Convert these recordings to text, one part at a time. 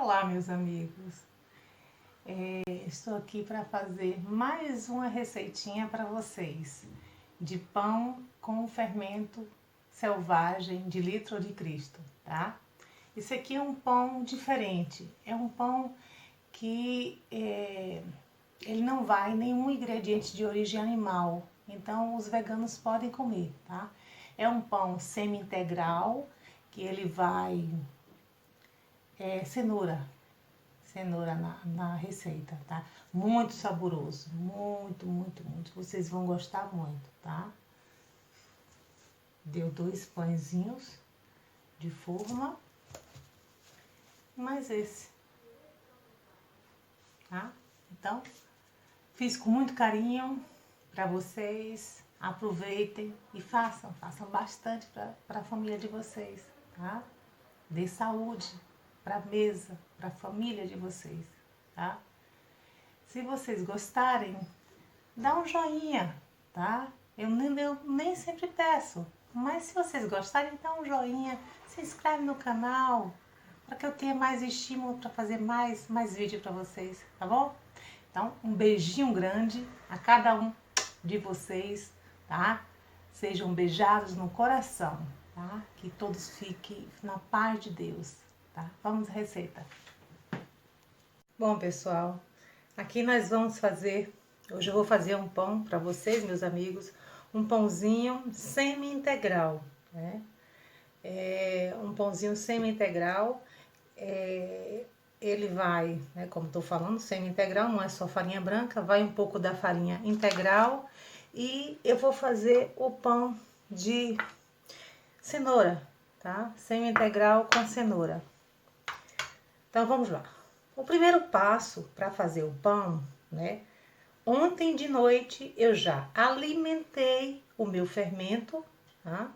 Olá, meus amigos. Estou aqui para fazer mais uma receitinha para vocês de pão com fermento selvagem de litro de Cristo, tá? Esse aqui é um pão diferente, é um pão que ele não vai nenhum ingrediente de origem animal, então os veganos podem comer, tá? É um pão semi-integral que ele vai cenoura na receita, tá? Muito saboroso, muito. Vocês vão gostar muito, tá? Deu 2 pãezinhos de forma, mais esse, tá? Então, fiz com muito carinho para vocês. Aproveitem e façam bastante para a família de vocês, tá? Dê saúde para a mesa, para a família de vocês, tá? Se vocês gostarem, dá um joinha, tá? Eu nem sempre peço, mas se vocês gostarem, dá um joinha, se inscreve no canal, para que eu tenha mais estímulo para fazer mais vídeo para vocês, tá bom? Então, um beijinho grande a cada um de vocês, tá? Sejam beijados no coração, tá? Que todos fiquem na paz de Deus, tá? Vamos à receita. Bom, pessoal, aqui nós vamos fazer, hoje eu vou fazer um pão para vocês, meus amigos, um pãozinho semi-integral, né? Um pãozinho semi-integral, ele vai, né, como estou falando, semi-integral, não é só farinha branca, vai um pouco da farinha integral e eu vou fazer o pão de cenoura, tá? Semi-integral com cenoura. Então, vamos lá. O primeiro passo para fazer o pão, né? Ontem de noite eu já alimentei o meu fermento, tá?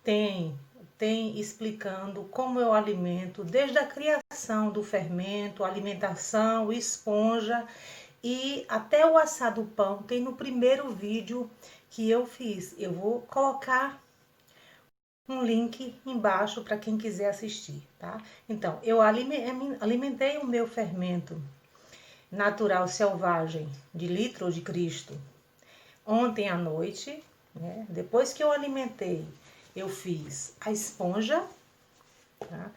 Tem explicando como eu alimento, desde a criação do fermento, alimentação, esponja e até o assar do pão. Tem no primeiro vídeo que eu fiz. Eu vou colocar um link embaixo para quem quiser assistir, tá? Então, eu alimentei o meu fermento natural selvagem de litro de Cristo ontem à noite, né? Depois que eu alimentei, eu fiz a esponja, tá?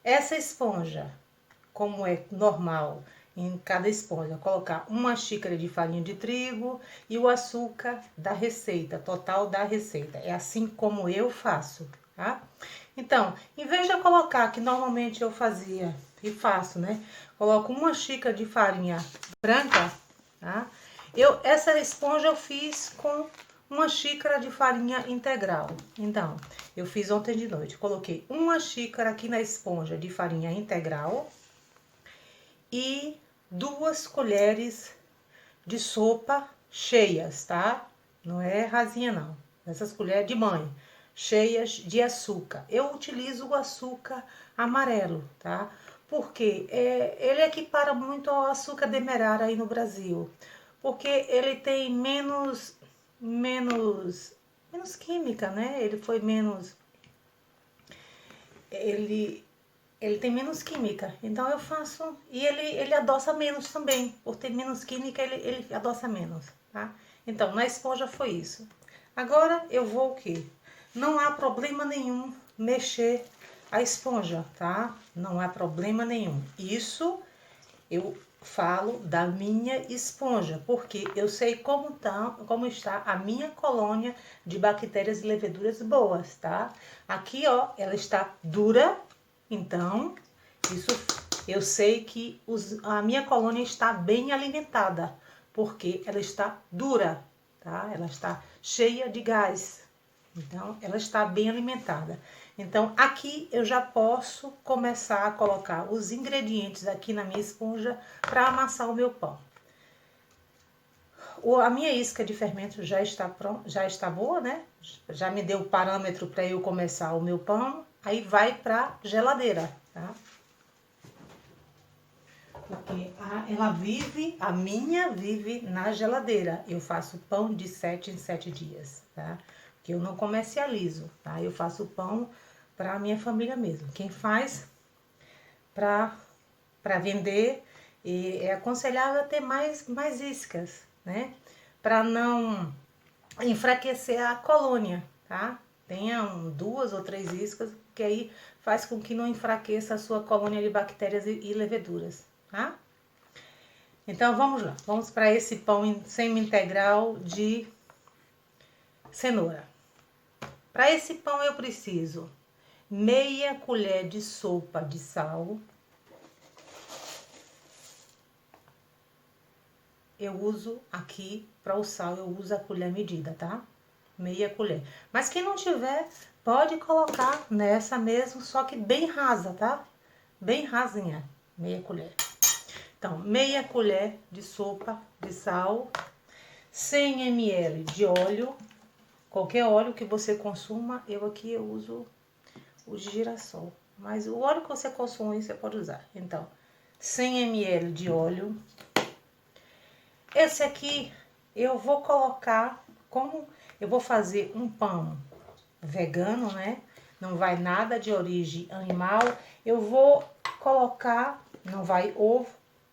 Essa esponja, como é normal em cada esponja, colocar 1 xícara de farinha de trigo e o açúcar da receita, total da receita. É assim como eu faço, tá? Então, em vez de eu colocar, que normalmente eu fazia e faço, né? Coloco 1 xícara de farinha branca, tá? Essa esponja eu fiz com 1 xícara de farinha integral. Então, eu fiz ontem de noite. Coloquei 1 xícara aqui na esponja de farinha integral e 2 colheres de sopa cheias, tá? Não é rasinha, não. Essas colheres de banho, cheias de açúcar. Eu utilizo o açúcar amarelo, tá? Porque ele equipara muito ao açúcar demerara aí no Brasil. Porque ele tem menos química, né? Ele foi menos... Ele tem menos química, então eu faço... E ele adoça menos também, por ter menos química, ele adoça menos, tá? Então, na esponja foi isso. Agora eu vou o quê? Não há problema nenhum mexer a esponja, tá? Não há problema nenhum. Isso eu falo da minha esponja, porque eu sei como está a minha colônia de bactérias e leveduras boas, tá? Aqui, ó, ela está dura, então, isso eu sei que a minha colônia está bem alimentada, porque ela está dura, tá? Ela está cheia de gás, então ela está bem alimentada. Então, aqui eu já posso começar a colocar os ingredientes aqui na minha esponja para amassar o meu pão. A minha isca de fermento já está boa, né? Já me deu o parâmetro para eu começar o meu pão. Aí vai para geladeira, tá? Porque a minha vive na geladeira. Eu faço pão de 7 em 7 dias, tá? Porque eu não comercializo, tá? Eu faço pão para a minha família mesmo. Quem faz para para vender. E é aconselhável ter mais iscas, né? Para não enfraquecer a colônia, tá? Tenha 2 ou 3 iscas, que aí faz com que não enfraqueça a sua colônia de bactérias e leveduras, tá? Então vamos lá, vamos para esse pão semi-integral de cenoura. Para esse pão eu preciso meia colher de sopa de sal. Eu uso aqui, para o sal, eu uso a colher medida, tá? Meia colher. Mas quem não tiver, pode colocar nessa mesmo, só que bem rasa, tá? Bem rasinha, meia colher. Então, meia colher de sopa de sal, 100 ml de óleo, qualquer óleo que você consuma, eu uso o de girassol. Mas o óleo que você consome, você pode usar. Então, 100 ml de óleo. Esse aqui eu vou colocar, como eu vou fazer um pão vegano, né? Não vai nada de origem animal. Eu vou colocar, não vai ovo,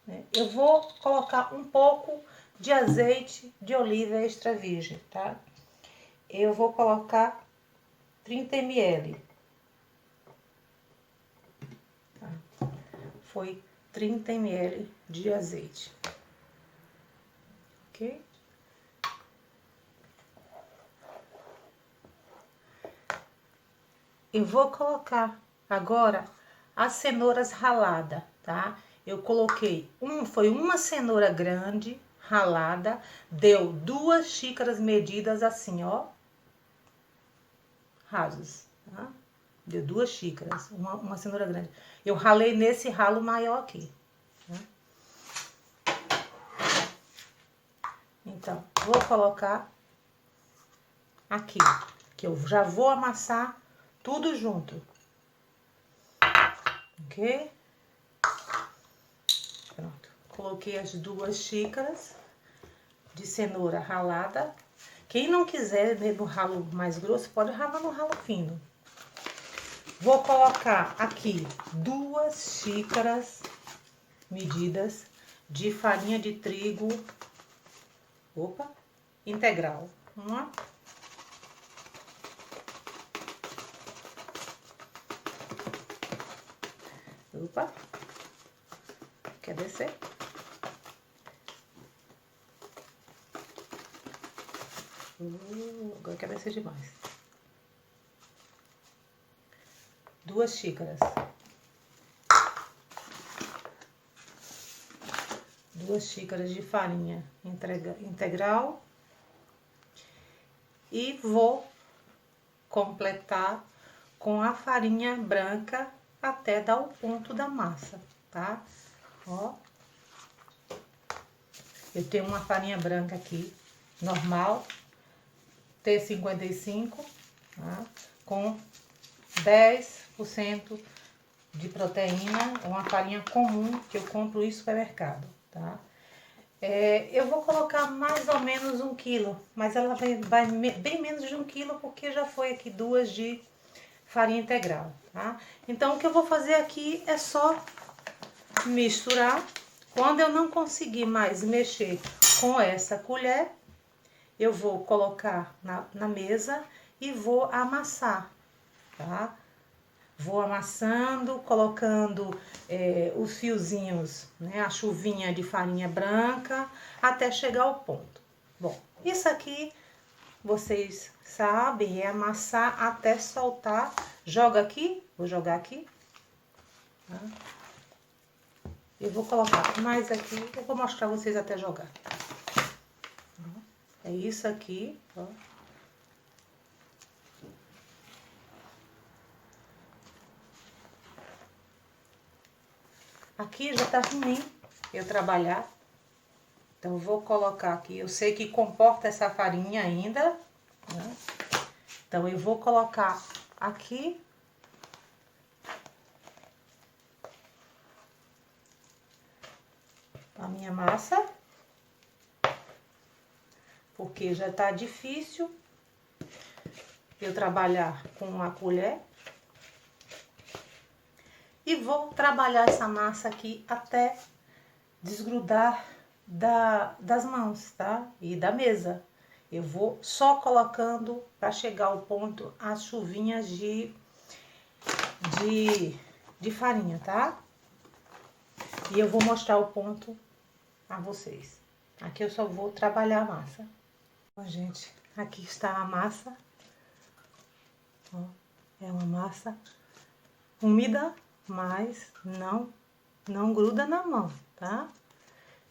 né? Eu vou colocar um pouco de azeite de oliva extra virgem, tá? Eu vou colocar 30 ml. Tá? Foi 30 ml de azeite. Ok? Eu vou colocar agora as cenouras raladas, tá? Eu coloquei, foi uma cenoura grande ralada, deu 2 xícaras medidas assim, ó. Rasas, tá? Deu 2 xícaras, uma cenoura grande. Eu ralei nesse ralo maior aqui, tá? Então, vou colocar aqui, que eu já vou amassar tudo junto. Ok? Pronto. Coloquei as 2 xícaras de cenoura ralada. Quem não quiser no ralo mais grosso, pode ralar no ralo fino. Vou colocar aqui 2 xícaras medidas de farinha de trigo, integral. Uma. Quer descer? Agora quer descer demais. 2 xícaras. 2 xícaras de farinha integral. E vou completar com a farinha branca até dar o ponto da massa, tá? Ó. Eu tenho uma farinha branca aqui, normal, T55, tá? Com 10% de proteína, é uma farinha comum que eu compro em supermercado, tá? Eu vou colocar mais ou menos 1 quilo, mas ela vai bem menos de 1 quilo, porque já foi aqui 2 de farinha integral, tá? Então, o que eu vou fazer aqui é só misturar. Quando eu não conseguir mais mexer com essa colher, eu vou colocar na mesa e vou amassar, tá? Vou amassando, colocando os fiozinhos, né, a chuvinha de farinha branca, até chegar ao ponto. Bom, isso aqui, vocês sabem, é amassar até soltar. Joga aqui, vou jogar aqui. Tá? Eu vou colocar mais aqui, eu vou mostrar vocês até jogar. É isso aqui, ó. Aqui já tá ruim eu trabalhar. Então, eu vou colocar aqui. Eu sei que comporta essa farinha ainda, né? Então, eu vou colocar aqui. A minha massa. Porque já tá difícil eu trabalhar com a colher. E vou trabalhar essa massa aqui até desgrudar das mãos, tá? E da mesa. Eu vou só colocando para chegar ao ponto as chuvinhas de farinha, tá? E eu vou mostrar o ponto a vocês. Aqui eu só vou trabalhar a massa. Ó, gente, aqui está a massa. Ó, é uma massa úmida, mas não gruda na mão, tá?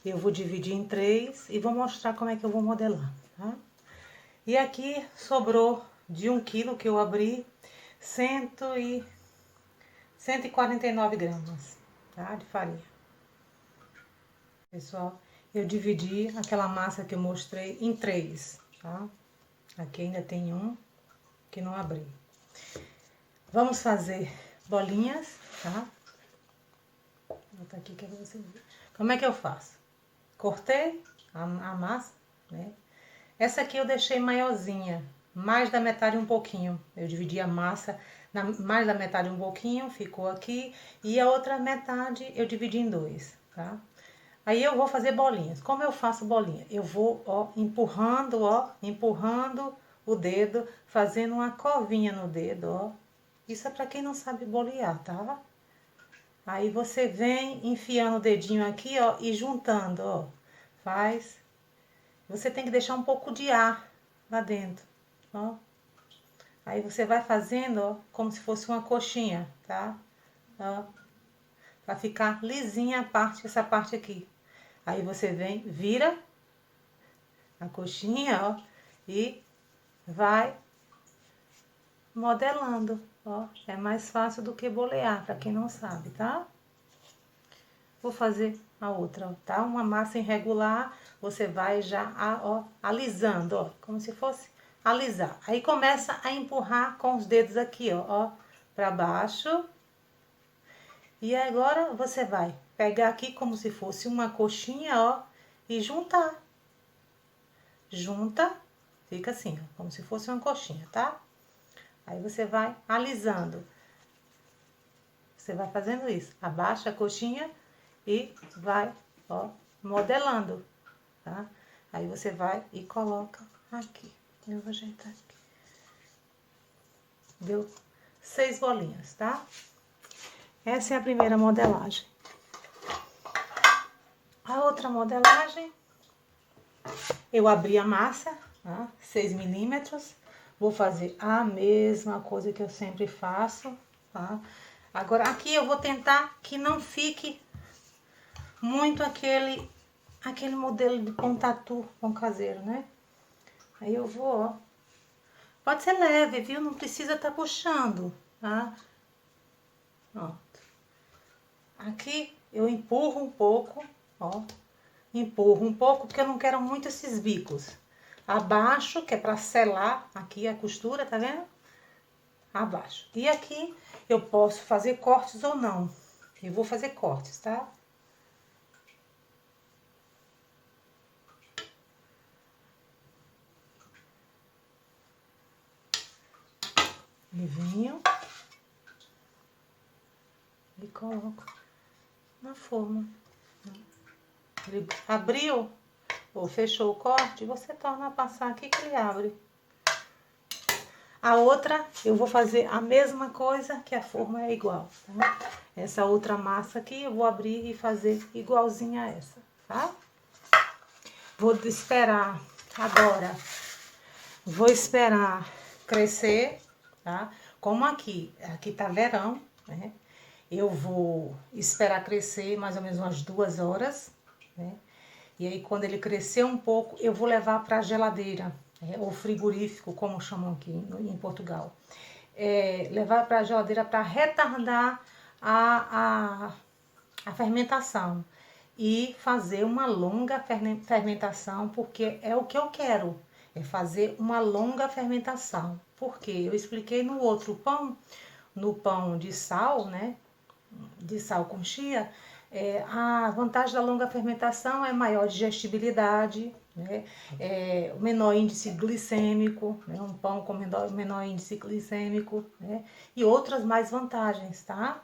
Eu vou dividir em 3 e vou mostrar como é que eu vou modelar, tá? E aqui sobrou de 1 quilo que eu abri 149 gramas, tá? De farinha. Pessoal, eu dividi aquela massa que eu mostrei em 3, tá? Aqui ainda tem um que não abri. Vamos fazer bolinhas, tá? Vou botar aqui que você ver. Como é que eu faço? Cortei a massa, né? Essa aqui eu deixei maiorzinha, mais da metade um pouquinho. Eu dividi a massa, mais da metade um pouquinho, ficou aqui. E a outra metade eu dividi em 2, tá? Aí eu vou fazer bolinhas. Como eu faço bolinha? Eu vou, ó, empurrando o dedo, fazendo uma covinha no dedo, ó. Isso é pra quem não sabe bolear, tá? Aí você vem enfiando o dedinho aqui, ó, e juntando, ó. Faz. Você tem que deixar um pouco de ar lá dentro, ó. Aí você vai fazendo, ó, como se fosse uma coxinha, tá? Ó. Pra ficar lisinha essa parte aqui. Aí você vem, vira a coxinha, ó, e vai modelando, ó. É mais fácil do que bolear, pra quem não sabe, tá? Vou fazer a outra, ó, tá? Uma massa irregular, você vai já, ó, alisando, ó, como se fosse alisar. Aí começa a empurrar com os dedos aqui, ó, pra baixo. E agora você vai pegar aqui como se fosse uma coxinha, ó, e juntar. Junta, fica assim, ó, como se fosse uma coxinha, tá? Aí você vai alisando. Você vai fazendo isso. Abaixa a coxinha e vai, ó, modelando, tá? Aí você vai e coloca aqui. Eu vou ajeitar aqui. Deu 6 bolinhas, tá? Essa é a primeira modelagem. A outra modelagem, eu abri a massa, tá? 6 milímetros. Vou fazer a mesma coisa que eu sempre faço, tá? Agora, aqui eu vou tentar que não fique muito aquele modelo de pão tatu, pão caseiro, né? Aí eu vou, ó. Pode ser leve, viu? Não precisa tá puxando, tá? Pronto. Aqui eu empurro um pouco, ó. Empurro um pouco, porque eu não quero muito esses bicos. Abaixo, que é pra selar aqui a costura, tá vendo? Abaixo. E aqui eu posso fazer cortes ou não. Eu vou fazer cortes, tá? E venho e coloco na forma. Ele abriu ou fechou o corte, você torna a passar aqui que ele abre. A outra, eu vou fazer a mesma coisa, que a forma é igual, tá? Essa outra massa aqui, eu vou abrir e fazer igualzinha a essa, tá? Vou esperar agora. Vou esperar crescer, tá? Como aqui tá verão, né? Eu vou esperar crescer mais ou menos umas 2 horas, né? E aí, quando ele crescer um pouco, eu vou levar para a geladeira, ou frigorífico, como chamam aqui em Portugal. Levar para a geladeira para retardar a fermentação. E fazer uma longa fermentação, porque é o que eu quero. É fazer uma longa fermentação. Porque eu expliquei no outro pão, no pão de sal, né? De sal com chia, a vantagem da longa fermentação é maior digestibilidade, né? O menor índice glicêmico, né? Um pão com menor índice glicêmico, né? E outras mais vantagens, tá?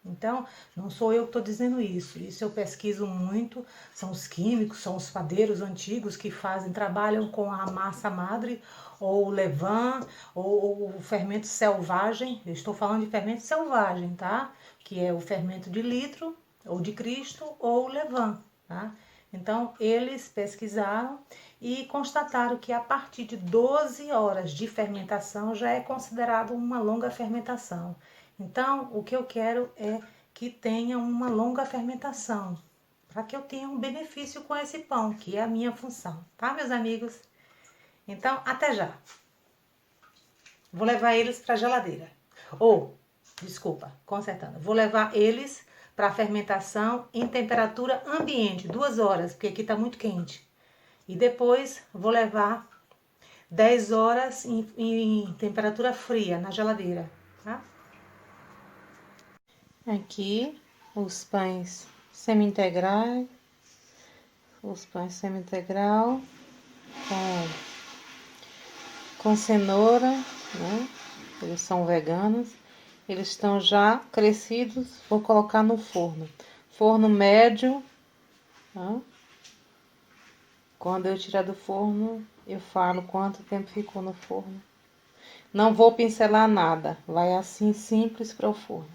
Então, não sou eu que estou dizendo isso. Isso eu pesquiso muito. São os químicos, são os padeiros antigos que trabalham com a massa madre, ou o levain, ou o fermento selvagem. Eu estou falando de fermento selvagem, tá? Que é o fermento de litro, ou de Cristo, ou o levain, tá? Então, eles pesquisaram e constataram que a partir de 12 horas de fermentação já é considerado uma longa fermentação. Então, o que eu quero é que tenha uma longa fermentação, para que eu tenha um benefício com esse pão, que é a minha função, tá, meus amigos? Então, até já. Vou levar eles para a geladeira. Desculpa, consertando. Vou levar eles para a fermentação em temperatura ambiente, 2 horas, porque aqui está muito quente. E depois vou levar 10 horas em temperatura fria na geladeira, tá? Aqui os pães semi-integrais, com cenoura, né? Eles são veganos. Eles estão já crescidos. Vou colocar no forno. Forno médio. Tá? Quando eu tirar do forno, eu falo quanto tempo ficou no forno. Não vou pincelar nada. Vai assim simples para o forno.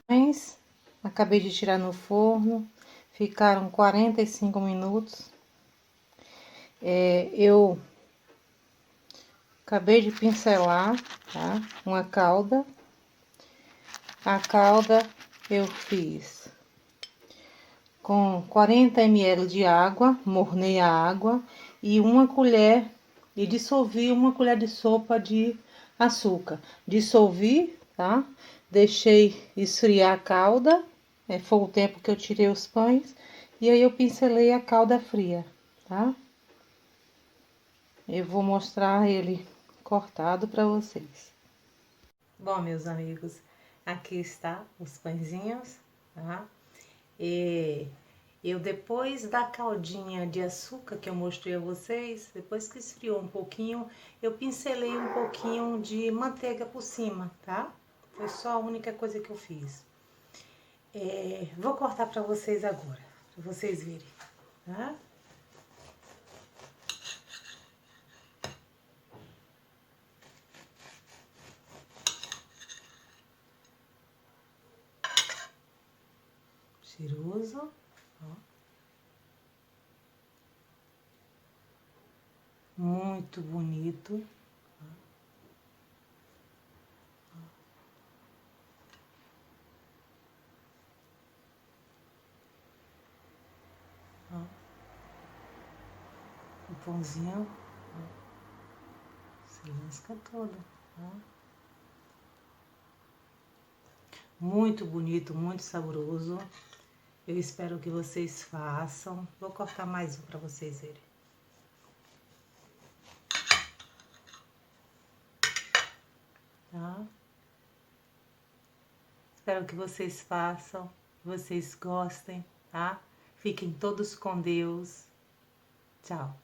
Mas acabei de tirar no forno. Ficaram 45 minutos. Eu acabei de pincelar, tá? Uma calda. A calda eu fiz com 40 ml de água, mornei a água e dissolvi 1 colher de sopa de açúcar. Dissolvi, tá? Deixei esfriar a calda, foi o tempo que eu tirei os pães, e aí eu pincelei a calda fria, tá? Eu vou mostrar ele cortado para vocês. Bom, meus amigos, aqui está os pãezinhos, tá? Eu depois da caldinha de açúcar que eu mostrei a vocês, depois que esfriou um pouquinho, eu pincelei um pouquinho de manteiga por cima, tá? Foi só a única coisa que eu fiz. Vou cortar para vocês agora, para vocês verem, tá? Cheiroso, ó. Muito bonito. Ó. O pãozinho, ó. Se lasca todo, ó. Muito bonito, muito saboroso. Eu espero que vocês façam. Vou cortar mais um para vocês verem. Tá? Espero que vocês façam, que vocês gostem, tá? Fiquem todos com Deus. Tchau.